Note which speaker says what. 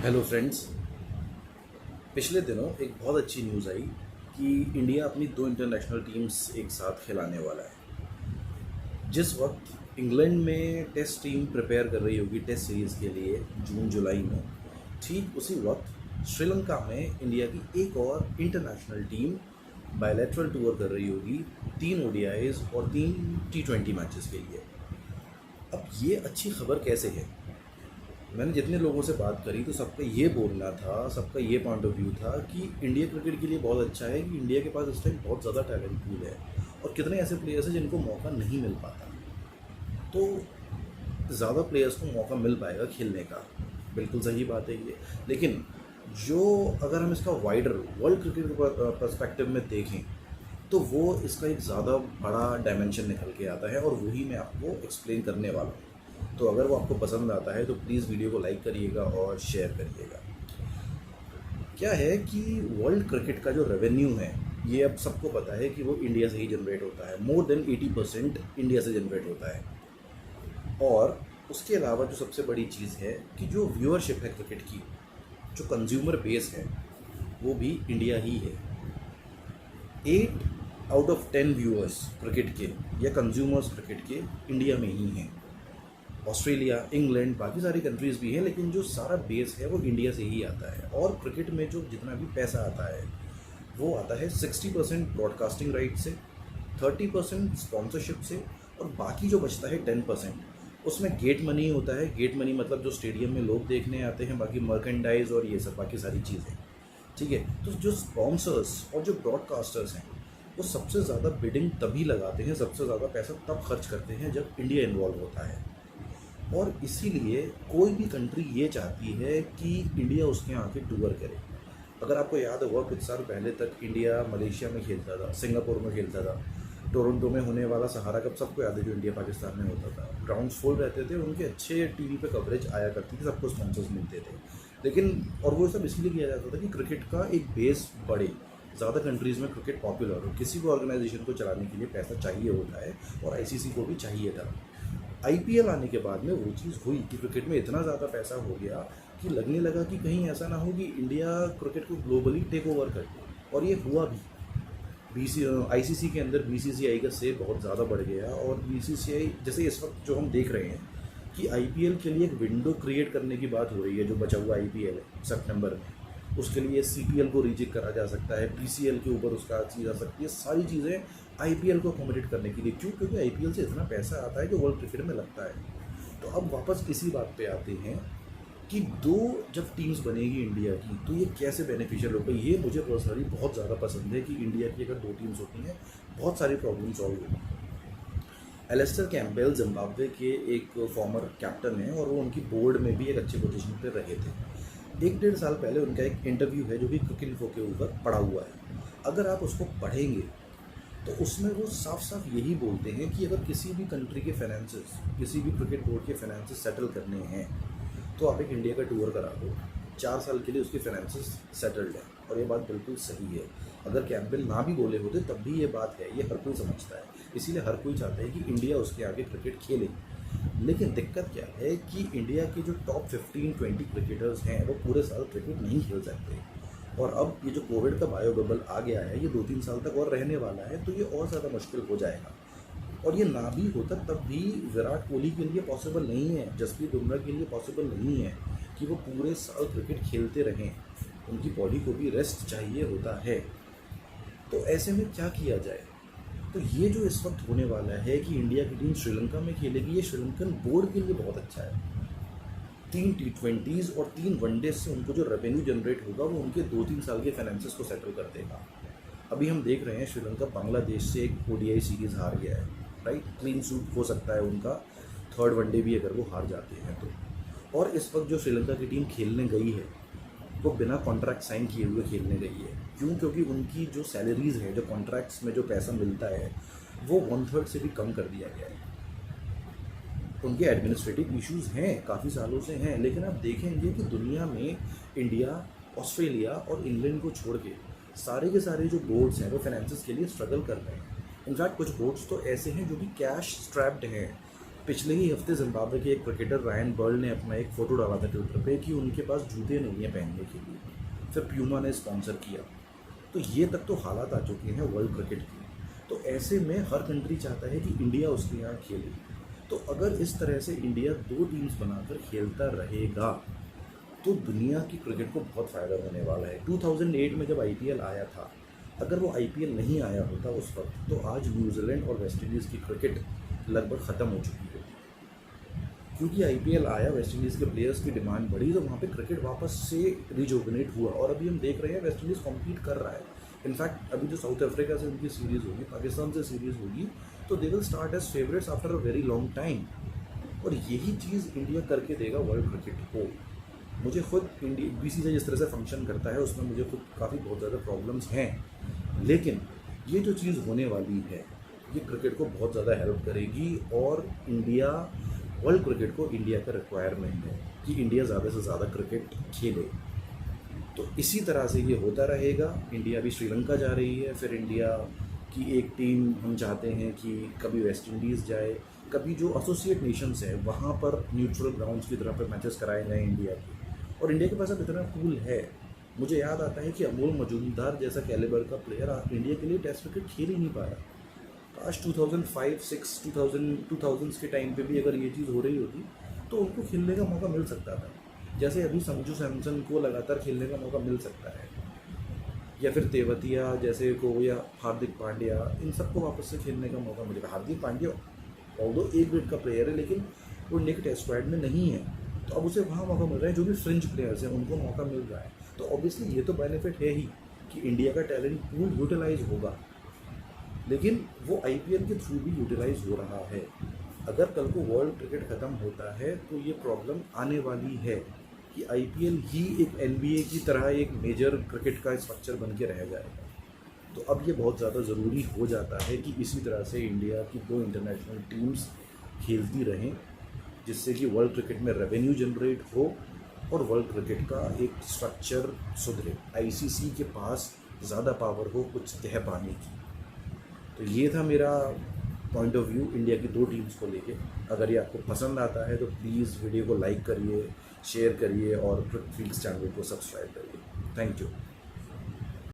Speaker 1: Hello friends. पिछले दिनों एक बहुत अच्छी न्यूज़ आई कि इंडिया अपनी दो इंटरनेशनल टीम्स एक साथ खिलाने वाला है। जिस वक्त इंग्लैंड में टेस्ट टीम प्रिपेयर कर रही होगी टेस्ट सीरीज़ के लिए जून जुलाई में, ठीक उसी वक्त श्रीलंका में इंडिया की एक और इंटरनेशनल टीम बायलैटरल टूर कर रही होगी 3 ODIs और 3 T20 मैचेस के लिए। अब ये अच्छी खबर कैसे है? मैंने जितने लोगों से बात करी तो सबका ये बोलना था, सबका ये पॉइंट ऑफ व्यू था कि इंडिया क्रिकेट के लिए बहुत अच्छा है कि इंडिया के पास इस टाइम बहुत ज़्यादा टैलेंट पूल है और कितने ऐसे प्लेयर्स हैं जिनको मौका नहीं मिल पाता। तो ज़्यादा प्लेयर्स को मौका मिल पाएगा खेलने का, बिल्कुल सही बात है ये। लेकिन जो अगर हम इसका वाइडर वर्ल्ड क्रिकेट पर्सपेक्टिव में देखें तो वो इसका एक ज़्यादा बड़ा डायमेंशन निकल के आता है और वही मैं आपको एक्सप्लेन करने वाला हूँ। तो अगर वो आपको पसंद आता है तो प्लीज़ वीडियो को लाइक करिएगा और शेयर करिएगा। क्या है कि वर्ल्ड क्रिकेट का जो रेवेन्यू है ये अब सबको पता है कि वो इंडिया से ही जनरेट होता है। मोर देन 80% इंडिया से जनरेट होता है। और उसके अलावा जो सबसे बड़ी चीज़ है कि जो व्यूअरशिप है क्रिकेट की, जो कंज्यूमर बेस है, वो भी इंडिया ही है। 8 out of 10 व्यूअर्स क्रिकेट के या कंज्यूमर्स क्रिकेट के इंडिया में ही हैं। ऑस्ट्रेलिया, इंग्लैंड, बाकी सारी कंट्रीज़ भी हैं, लेकिन जो सारा बेस है वो इंडिया से ही आता है। और क्रिकेट में जो जितना भी पैसा आता है वो आता है 60% ब्रॉडकास्टिंग राइट से, 30% स्पॉन्सरशिप से, और बाकी जो बचता है 10% उसमें गेट मनी होता है। गेट मनी मतलब जो स्टेडियम में लोग देखने आते हैं, बाकी मर्केंडाइज और ये सब बाकी सारी चीज़ें। ठीक है, तो जो स्पॉन्सर्स और जो ब्रॉडकास्टर्स हैं वो सबसे ज़्यादा बिडिंग तभी लगाते हैं, सबसे ज़्यादा पैसा तब खर्च करते हैं जब इंडिया इन्वॉल्व होता है। और इसीलिए कोई भी कंट्री ये चाहती है कि इंडिया उसके यहाँ आके टूर करे। अगर आपको याद होगा कुछ साल पहले तक इंडिया मलेशिया में खेलता था, सिंगापुर में खेलता था, टोरंटो में होने वाला सहारा कप सबको याद है जो इंडिया पाकिस्तान में होता था। ग्राउंड्स फुल रहते थे, उनके अच्छे टीवी पे कवरेज आया करती थी, सबको स्पॉन्सर्स मिलते थे। लेकिन और वो सब इसलिए किया जाता था कि क्रिकेट का एक बेस बढ़े, ज़्यादा कंट्रीज़ में क्रिकेट पॉपुलर हो। किसी भी ऑर्गेनाइजेशन को चलाने के लिए पैसा चाहिए होता है और ICC को भी चाहिए था। IPL आने के बाद में वो चीज़ हुई कि क्रिकेट में इतना ज़्यादा पैसा हो गया कि लगने लगा कि कहीं ऐसा ना हो कि इंडिया क्रिकेट को ग्लोबली टेक ओवर कर दे। और ये हुआ भी। ICC के अंदर BCCI का से बहुत ज़्यादा बढ़ गया। और BCCI जैसे इस वक्त जो हम देख रहे हैं कि IPL के लिए एक विंडो क्रिएट करने की बात हो रही है। जो बचा हुआ IPL है सितंबर में, उसके लिए CPL को रिजेक्ट करा जा सकता है, PCL के ऊपर उसका चीज़ आ सकती है, सारी चीज़ें IPL को अकोमोडेट करने के लिए। क्यों? क्योंकि IPL से इतना पैसा आता है जो वर्ल्ड क्रिकेट में लगता है। तो अब वापस इसी बात पे आते हैं कि दो जब टीम्स बनेगी इंडिया की तो ये कैसे बेनिफिशियल होगा। ये मुझे पर्सनली बहुत ज़्यादा पसंद है कि इंडिया की अगर दो टीम्स होती हैं बहुत सारी प्रॉब्लम सॉल्व होगी। एलिस्टर कैम्पबेल जिम्बाब्वे के एक फॉर्मर कैप्टन हैं और वो उनकी बोर्ड में भी एक अच्छे पोजीशन पे रहे थे। 1-1.5 साल पहले उनका एक इंटरव्यू है जो कि क्रिकइन्फो के ऊपर पड़ा हुआ है। अगर आप उसको पढ़ेंगे तो उसमें वो साफ साफ यही बोलते हैं कि अगर किसी भी कंट्री के फाइनेंसेस, किसी भी क्रिकेट बोर्ड के फाइनेंसेस सेटल करने हैं तो आप एक इंडिया का टूर करा दो। 4 साल के लिए उसके फाइनेंसेस सेटल्ड है। और ये बात बिल्कुल सही है। अगर कैम्पबेल ना भी बोले होते तब भी ये बात है, ये हर कोई समझता है। इसीलिए हर कोई चाहता है कि इंडिया उसके आगे क्रिकेट खेले। लेकिन दिक्कत क्या है कि इंडिया के जो टॉप 15-20 क्रिकेटर्स हैं वो पूरे साल क्रिकेट नहीं खेल सकते। और अब ये जो कोविड का बायो बबल आ गया है ये 2-3 साल तक और रहने वाला है, तो ये और ज़्यादा मुश्किल हो जाएगा। और ये ना भी होता तब भी विराट कोहली के लिए पॉसिबल नहीं है, जसप्रीत बुमराह के लिए पॉसिबल नहीं है कि वो पूरे साल क्रिकेट खेलते रहें। उनकी बॉडी को भी रेस्ट चाहिए होता है। तो ऐसे में क्या किया जाए? तो ये जो इस वक्त होने वाला है कि इंडिया की टीम श्रीलंका में खेलेगी, ये श्रीलंकन बोर्ड के लिए बहुत अच्छा है। 3 T20s और 3 वनडे से उनको जो रेवेन्यू जनरेट होगा वो उनके 2-3 साल के फाइनेंसेस को सेटल कर देगा। अभी हम देख रहे हैं श्रीलंका बांग्लादेश से एक ODI सीरीज़ हार गया है, राइट। क्लीन स्वीप हो सकता है उनका 3rd वनडे भी अगर वो हार जाते हैं तो। और इस वक्त जो श्रीलंका की टीम खेलने गई है वो बिना कॉन्ट्रैक्ट साइन किए हुए खेलने गई है। क्यों? क्योंकि उनकी जो सैलरीज़ है, जो कॉन्ट्रैक्ट्स में जो पैसा मिलता है वो 1/3 से भी कम कर दिया गया है। उनके एडमिनिस्ट्रेटिव इश्यूज़ हैं, काफ़ी सालों से हैं। लेकिन आप देखेंगे कि दुनिया में इंडिया, ऑस्ट्रेलिया और इंग्लैंड को छोड़ के सारे के सारे जो बोर्ड्स हैं वो फाइनेंसेस के लिए स्ट्रगल कर रहे हैं। इनफैक्ट कुछ बोर्ड्स तो ऐसे हैं जो कि कैश स्ट्रैप्ड हैं। पिछले ही हफ्ते जिम्बाब्वे के एक क्रिकेटर रायन बर्ल ने अपना एक फ़ोटो डाला था ट्विटर पे कि उनके पास जूते नहीं है पहनने के लिए, फिर प्यूमा ने स्पॉन्सर किया। तो ये तक तो हालात आ चुके हैं वर्ल्ड क्रिकेट की। तो ऐसे में हर कंट्री चाहता है कि इंडिया उसके यहाँ खेले। तो अगर इस तरह से इंडिया 2 टीम्स बनाकर खेलता रहेगा तो दुनिया की क्रिकेट को बहुत फ़ायदा होने वाला है। 2008 में जब IPL आया था, अगर वो IPL नहीं आया होता उस वक्त, तो आज न्यूजीलैंड और वेस्ट इंडीज़ की क्रिकेट लगभग ख़त्म हो चुकी होती। क्योंकि IPL आया, वेस्ट इंडीज़ के प्लेयर्स की डिमांड बढ़ी, तो वहाँ पे क्रिकेट वापस से रिजुविनेट हुआ। और अभी हम देख रहे हैं वेस्ट इंडीज़ कॉम्पीट कर रहा है। इनफैक्ट अभी जो साउथ अफ्रीका से उनकी सीरीज़ होगी, पाकिस्तान से सीरीज़ होगी, तो they will start as favourites after a very long time. और यही चीज़ इंडिया करके देगा वर्ल्ड क्रिकेट को। मुझे खुद इंडिया BCCI जिस तरह से फंक्शन करता है उसमें मुझे खुद काफ़ी बहुत ज़्यादा प्रॉब्लम्स हैं, लेकिन ये जो चीज़ होने वाली है ये क्रिकेट को बहुत ज़्यादा हेल्प करेगी। और इंडिया, वर्ल्ड क्रिकेट को इंडिया का रिक्वायरमेंट है कि इंडिया ज़्यादा से ज़्यादा क्रिकेट खेले। तो इसी तरह से ये होता रहेगा। इंडिया भी श्रीलंका जा रही है, फिर इंडिया की एक टीम हम चाहते हैं कि कभी वेस्ट इंडीज़ जाए, कभी जो एसोसिएट नेशंस है वहाँ पर न्यूट्रल ग्राउंड्स की तरह पर मैचेस कराए गए इंडिया के। और इंडिया के पास अब इतना पूल है। मुझे याद आता है कि अमोल मजूमदार जैसा कैलिबर का प्लेयर इंडिया के लिए टेस्ट क्रिकेट खेल ही नहीं पाया। काश 2005, 6, 2000s के टाइम पे भी अगर ये चीज़ हो रही होती तो उनको खेलने का मौका मिल सकता था। जैसे अभी संजू सैमसन को लगातार खेलने का मौका मिल सकता है, या फिर तेवतिया जैसे को, या हार्दिक पांड्या, इन सबको वापस से खेलने का मौका मिलेगा। Hardik Pandya although A grade का प्लेयर है, लेकिन वो इंडिया के टेस्ट स्क्वाड में नहीं है, तो अब उसे वहाँ मौका मिल रहा है। जो भी फ्रिंज प्लेयर्स हैं उनको मौका मिल रहा है। तो ऑब्वियसली ये तो बेनिफिट है ही कि इंडिया का टैलेंट पूल यूटिलाइज होगा, लेकिन वो IPL के थ्रू भी यूटिलाइज हो रहा है। अगर कल को वर्ल्ड क्रिकेट ख़त्म होता है तो ये प्रॉब्लम आने वाली है कि IPL ही एक NBA की तरह एक मेजर क्रिकेट का स्ट्रक्चर बन के रह जाएगा। तो अब ये बहुत ज़्यादा ज़रूरी हो जाता है कि इसी तरह से इंडिया की 2 इंटरनेशनल टीम्स खेलती रहें, जिससे कि वर्ल्ड क्रिकेट में रेवेन्यू जनरेट हो और वर्ल्ड क्रिकेट का एक स्ट्रक्चर सुधरे। ICC के पास ज़्यादा पावर हो कुछ तह पाने की। तो ये था मेरा पॉइंट ऑफ व्यू इंडिया की 2 टीम्स को लेके। अगर ये आपको पसंद आता है तो प्लीज़ वीडियो को लाइक करिए, शेयर करिए और क्रिक फील्ड्स चैनल को सब्सक्राइब करिए। Thank you.